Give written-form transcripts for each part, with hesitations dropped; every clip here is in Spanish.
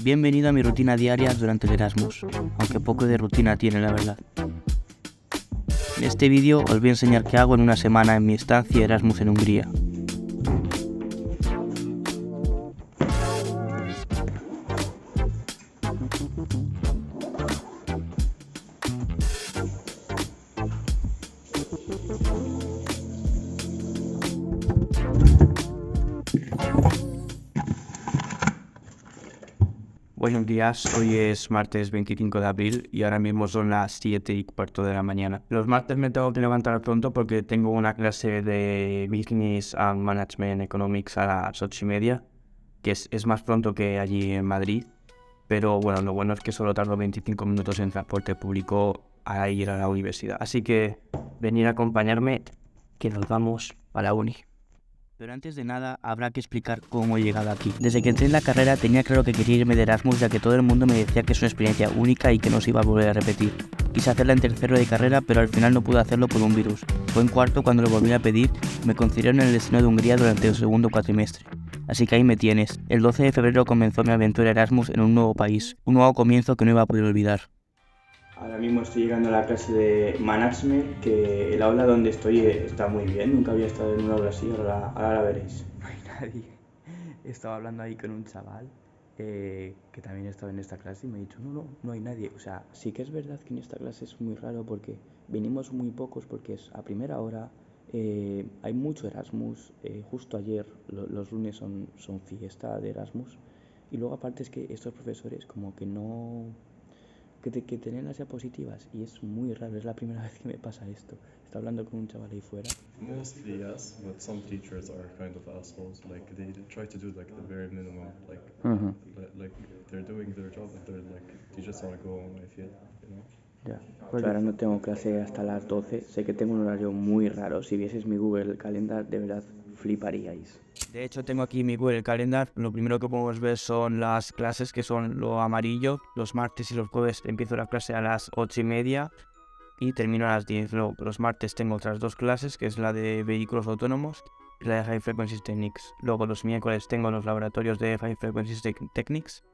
Bienvenido a mi rutina diaria durante el Erasmus, aunque poco de rutina tiene la verdad. En este vídeo os voy a enseñar qué hago en una semana en mi estancia Erasmus en Hungría. Buenos días, hoy es martes 25 de abril y ahora mismo son las 7:15 de la mañana. Los martes me tengo que levantar pronto porque tengo una clase de Business and Management Economics a las 8:30, que es más pronto que allí en Madrid, pero bueno, lo bueno es que solo tardo 25 minutos en transporte público a ir a la universidad. Así que venir a acompañarme, que nos vamos a la uni. Pero antes de nada, habrá que explicar cómo he llegado aquí. Desde que entré en la carrera tenía claro que quería irme de Erasmus, ya que todo el mundo me decía que es una experiencia única y que no se iba a volver a repetir. Quise hacerla en tercero de carrera, pero al final no pude hacerlo por un virus. Fue en cuarto cuando lo volví a pedir, me concedieron el destino de Hungría durante el segundo cuatrimestre. Así que ahí me tienes. El 12 de febrero comenzó mi aventura Erasmus en un nuevo país, un nuevo comienzo que no iba a poder olvidar. Ahora mismo estoy llegando a la clase de Management, que el aula donde estoy está muy bien, nunca había estado en un aula así, ahora la veréis. No hay nadie. Estaba hablando ahí con un chaval que también estaba en esta clase y me ha dicho, no hay nadie. O sea, sí que es verdad que en esta clase es muy raro porque venimos muy pocos porque es a primera hora, hay mucho Erasmus, justo ayer los lunes son fiesta de Erasmus y luego aparte es que estos profesores como que no... que tienen las diapositivas y es muy raro, es la primera vez que me pasa esto. Está hablando con un chaval ahí fuera. Mostly yes, but some teachers are kind of assholes. Like they try to do like the bare minimum, like they're doing their job, and they're like they just want to go home. I feel, you know. Ya, pues ahora no tengo clase hasta las 12. Sé que tengo un horario muy raro. Si vieses mi Google Calendar, de verdad fliparíais. De hecho, tengo aquí mi Google Calendar. Lo primero que podemos ver son las clases, que son lo amarillo. Los martes y los jueves empiezo la clase a las 8:30 y termino a las 10. Luego, los martes tengo otras dos clases, que es la de vehículos autónomos y la de High Frequency Techniques. Luego, los miércoles tengo los laboratorios de High Frequency Techniques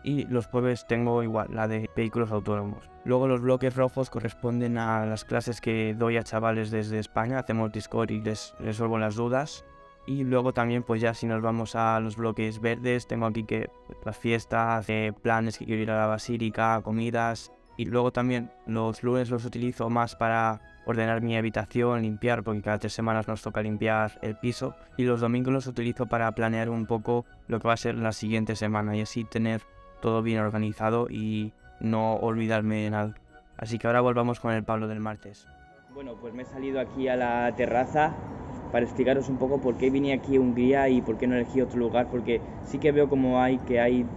y los jueves tengo igual la de vehículos autónomos. Luego, los bloques rojos corresponden a las clases que doy a chavales desde España. Hacemos Discord y les resuelvo las dudas. Y luego también, pues ya si nos vamos a los bloques verdes, tengo aquí que las fiestas, planes que quiero ir a la basílica, comidas. Y luego también los lunes los utilizo más para ordenar mi habitación, limpiar, porque cada 3 semanas nos toca limpiar el piso. Y los domingos los utilizo para planear un poco lo que va a ser la siguiente semana y así tener todo bien organizado y no olvidarme de nada. Así que ahora volvamos con el Pablo del martes. Bueno, pues me he salido aquí a la terraza para explicaros un poco por qué vine aquí a Hungría y por qué no elegí otro lugar, porque sí que veo como hay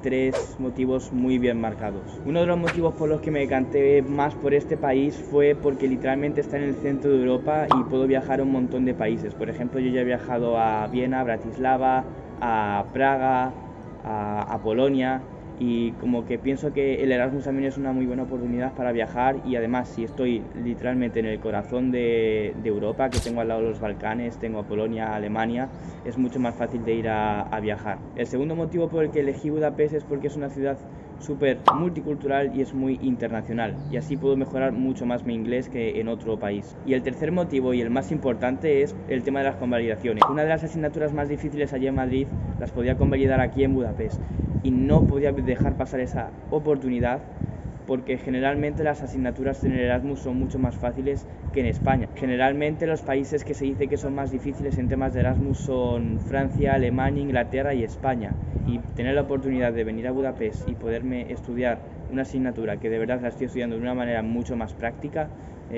3 motivos muy bien marcados. Uno de los motivos por los que me decanté más por este país fue porque literalmente está en el centro de Europa y puedo viajar a un montón de países. Por ejemplo, yo ya he viajado a Viena, a Bratislava, a Praga, a Polonia. Y como que pienso que el Erasmus también es una muy buena oportunidad para viajar y además si estoy literalmente en el corazón de Europa, que tengo al lado los Balcanes, tengo a Polonia, Alemania, es mucho más fácil de ir a viajar. El segundo motivo por el que elegí Budapest es porque es una ciudad súper multicultural y es muy internacional y así puedo mejorar mucho más mi inglés que en otro país. Y el tercer motivo y el más importante es el tema de las convalidaciones. Una de las asignaturas más difíciles allí en Madrid las podía convalidar aquí en Budapest y no podía dejar pasar esa oportunidad porque generalmente las asignaturas en el Erasmus son mucho más fáciles que en España. Generalmente los países que se dice que son más difíciles en temas de Erasmus son Francia, Alemania, Inglaterra y España. Y tener la oportunidad de venir a Budapest y poderme estudiar una asignatura que de verdad la estoy estudiando de una manera mucho más práctica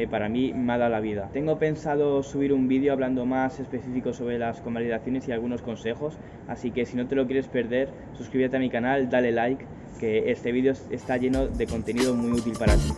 para mí me ha dado la vida. Tengo pensado subir un vídeo hablando más específico sobre las convalidaciones y algunos consejos, así que si no te lo quieres perder, suscríbete a mi canal, dale like, que este vídeo está lleno de contenido muy útil para ti.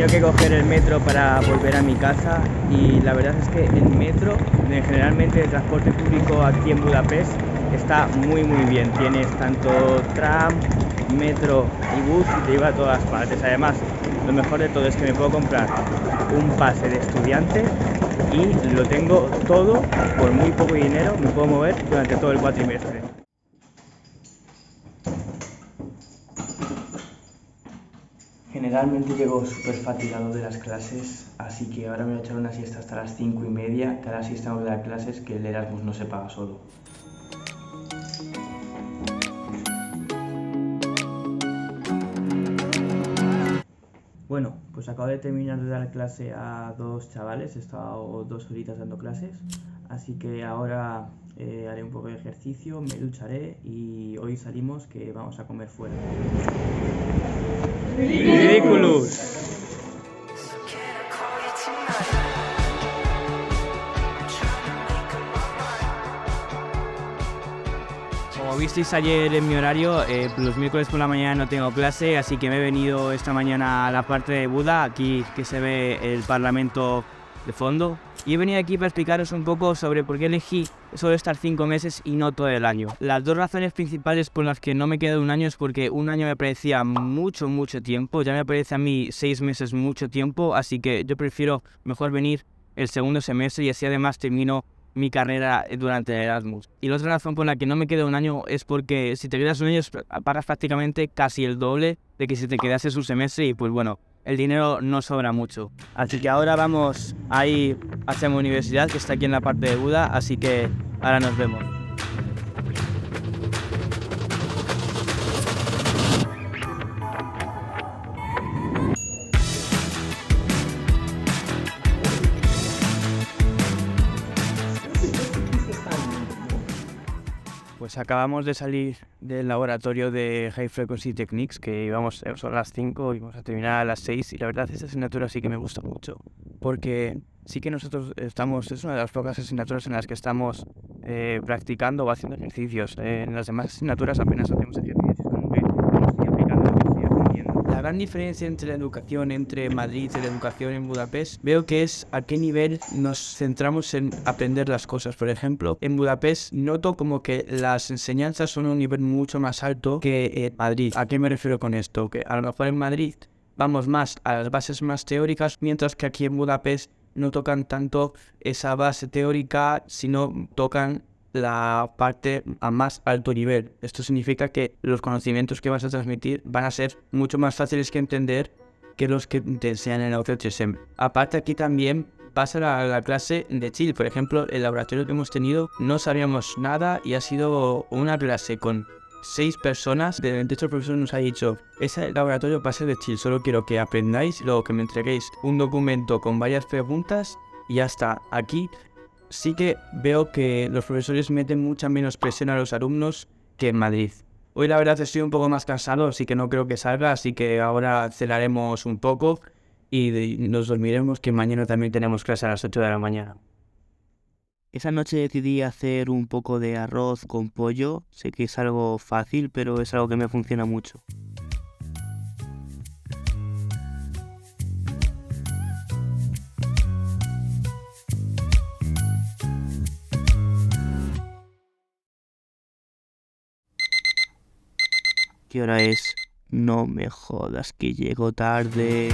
Que coger el metro para volver a mi casa y la verdad es que el metro, generalmente el transporte público aquí en Budapest, está muy bien. Tienes tanto tram, metro y bus y te lleva a todas partes. Además, lo mejor de todo es que me puedo comprar un pase de estudiante y lo tengo todo por muy poco dinero, me puedo mover durante todo el cuatrimestre. Generalmente llego súper fatigado de las clases, así que ahora me voy a echar una siesta hasta las 5:30, que ahora sí estamos de las clases, que el Erasmus no se paga solo. Bueno, pues acabo de terminar de dar clase a 2 chavales, he estado 2 horitas dando clases, así que ahora haré un poco de ejercicio, me ducharé y hoy salimos que vamos a comer fuera. ¡Ridiculous! Como visteis ayer en mi horario, los miércoles por la mañana no tengo clase, así que me he venido esta mañana a la parte de Buda, aquí que se ve el Parlamento de fondo. Y he venido aquí para explicaros un poco sobre por qué elegí solo estar 5 meses y no todo el año. Las 2 razones principales por las que no me quedo un año es porque un año me parecía mucho tiempo, ya me parece a mí 6 meses mucho tiempo, así que yo prefiero mejor venir el segundo semestre y así además termino mi carrera durante el Erasmus. Y la otra razón por la que no me quedo un año es porque si te quedas un año pagas prácticamente casi el doble de que si te quedases un semestre y pues bueno, el dinero no sobra mucho. Así que ahora vamos a ir hacia mi universidad, que está aquí en la parte de Buda, así que ahora nos vemos. Pues acabamos de salir del laboratorio de High Frequency Techniques, que íbamos, son las 5 y vamos a terminar a las 6, y la verdad esta asignatura sí que me gusta mucho, porque sí que nosotros es una de las pocas asignaturas en las que estamos practicando o haciendo ejercicios. En las demás asignaturas apenas hacemos ejercicios, como que no estoy aplicando lo que estoy aprendiendo. La gran diferencia entre la educación entre Madrid y la educación en Budapest veo que es a qué nivel nos centramos en aprender las cosas. Por ejemplo, en Budapest noto como que las enseñanzas son a un nivel mucho más alto que en Madrid. ¿A qué me refiero con esto? Que a lo mejor en Madrid vamos más a las bases más teóricas, mientras que aquí en Budapest no tocan tanto esa base teórica, sino tocan la parte a más alto nivel. Esto significa que los conocimientos que vas a transmitir van a ser mucho más fáciles que entender que los que te enseñan en la UCHSM. Aparte, aquí también pasa la clase de chill. Por ejemplo, el laboratorio que hemos tenido no sabíamos nada y ha sido una clase con 6 personas. De hecho, el profesor nos ha dicho: ese laboratorio va a ser de chill, solo quiero que aprendáis y luego que me entreguéis un documento con varias preguntas y ya está. Aquí sí que veo que los profesores meten mucha menos presión a los alumnos que en Madrid. Hoy la verdad estoy un poco más cansado, así que no creo que salga, así que ahora cenaremos un poco y nos dormiremos, que mañana también tenemos clase a las 8 de la mañana. Esa noche decidí hacer un poco de arroz con pollo. Sé que es algo fácil, pero es algo que me funciona mucho. ¿Qué hora es? No me jodas que llego tarde.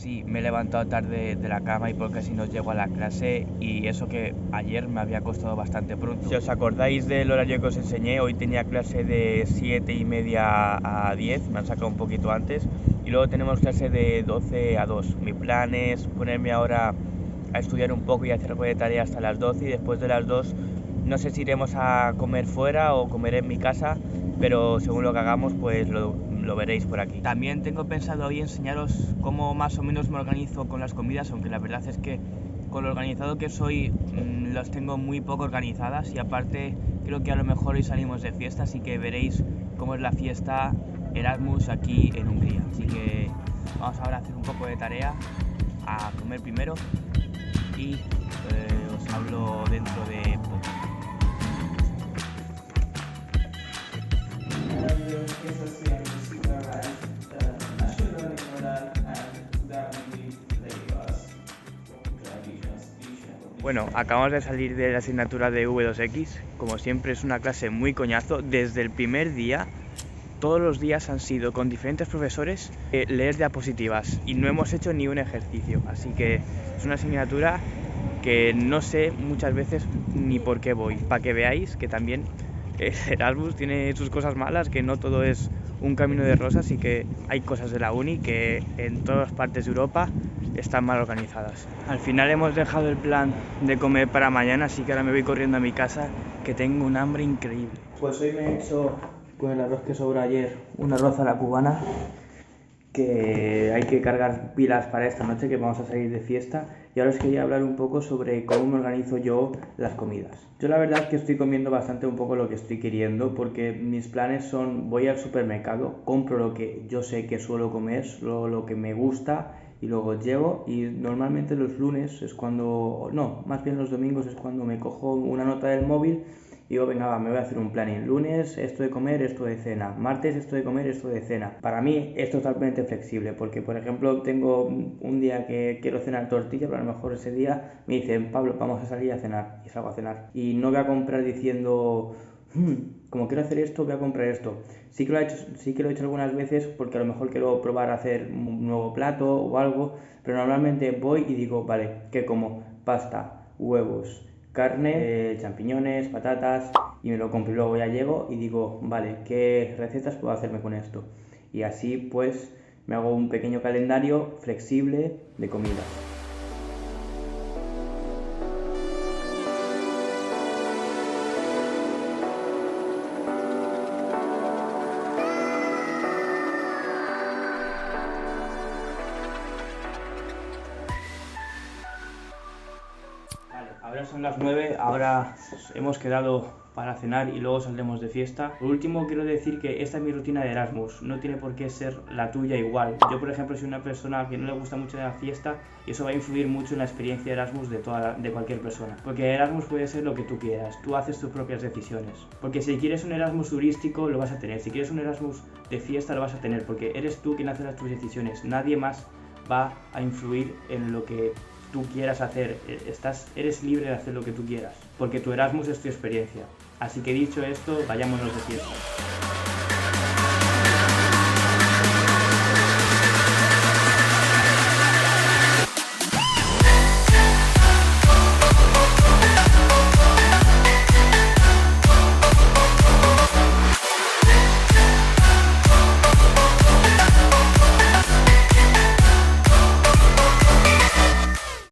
Sí, me he levantado tarde de la cama y porque casi no llego a la clase, y eso que ayer me había acostado bastante pronto. Si os acordáis del horario que os enseñé, hoy tenía clase de 7:30 a 10, me han sacado un poquito antes, y luego tenemos clase de 12 a 2. Mi plan es ponerme ahora a estudiar un poco y hacer algo de tarea hasta las 12, y después de las 2 no sé si iremos a comer fuera o comer en mi casa, pero según lo que hagamos pues lo veréis por aquí. También tengo pensado hoy enseñaros cómo más o menos me organizo con las comidas, aunque la verdad es que con lo organizado que soy las tengo muy poco organizadas, y aparte creo que a lo mejor hoy salimos de fiesta, así que veréis cómo es la fiesta Erasmus aquí en Hungría. Así que vamos ahora a hacer un poco de tarea, a comer primero, y os hablo dentro de poco. Bueno, acabamos de salir de la asignatura de V2X. Como siempre es una clase muy coñazo. Desde el primer día, todos los días han sido con diferentes profesores leer diapositivas y no hemos hecho ni un ejercicio. Así que es una asignatura que no sé muchas veces ni por qué voy. Para que veáis que también Erasmus tiene sus cosas malas, que no todo es un camino de rosas y que hay cosas de la uni que en todas partes de Europa están mal organizadas. Al final hemos dejado el plan de comer para mañana, así que ahora me voy corriendo a mi casa, que tengo un hambre increíble. Pues hoy me he hecho con el arroz que sobró ayer un arroz a la cubana, que hay que cargar pilas para esta noche, que vamos a salir de fiesta. Y ahora os quería hablar un poco sobre cómo me organizo yo las comidas. Yo la verdad es que estoy comiendo bastante un poco lo que estoy queriendo, porque mis planes son: voy al supermercado, compro lo que yo sé que suelo comer, lo que me gusta, y luego llego, y normalmente los lunes es cuando, no, más bien los domingos es cuando me cojo una nota del móvil y digo, venga, va, me voy a hacer un planning. Lunes esto de comer, esto de cena. Martes esto de comer, esto de cena. Para mí es totalmente flexible, porque por ejemplo tengo un día que quiero cenar tortilla, pero a lo mejor ese día me dicen, Pablo, vamos a salir a cenar, y salgo a cenar. Y no voy a comprar diciendo, como quiero hacer esto, voy a comprar esto. Sí que lo he hecho algunas veces, porque a lo mejor quiero probar a hacer un nuevo plato o algo, pero normalmente voy y digo, vale, ¿qué como? Pasta, huevos, carne, champiñones, patatas, y me lo compro. Y luego ya llego y digo, vale, ¿qué recetas puedo hacerme con esto? Y así pues me hago un pequeño calendario flexible de comidas. Ahora son las 9, ahora hemos quedado para cenar y luego saldremos de fiesta. Por último, quiero decir que esta es mi rutina de Erasmus, no tiene por qué ser la tuya igual. Yo, por ejemplo, soy una persona que no le gusta mucho la fiesta, y eso va a influir mucho en la experiencia de Erasmus de cualquier persona. Porque Erasmus puede ser lo que tú quieras, tú haces tus propias decisiones. Porque si quieres un Erasmus turístico, lo vas a tener. Si quieres un Erasmus de fiesta, lo vas a tener, porque eres tú quien hace tus decisiones. Nadie más va a influir en lo que tú quieras hacer. Eres libre de hacer lo que tú quieras, porque tu Erasmus es tu experiencia. Así que dicho esto, vayámonos de fiesta.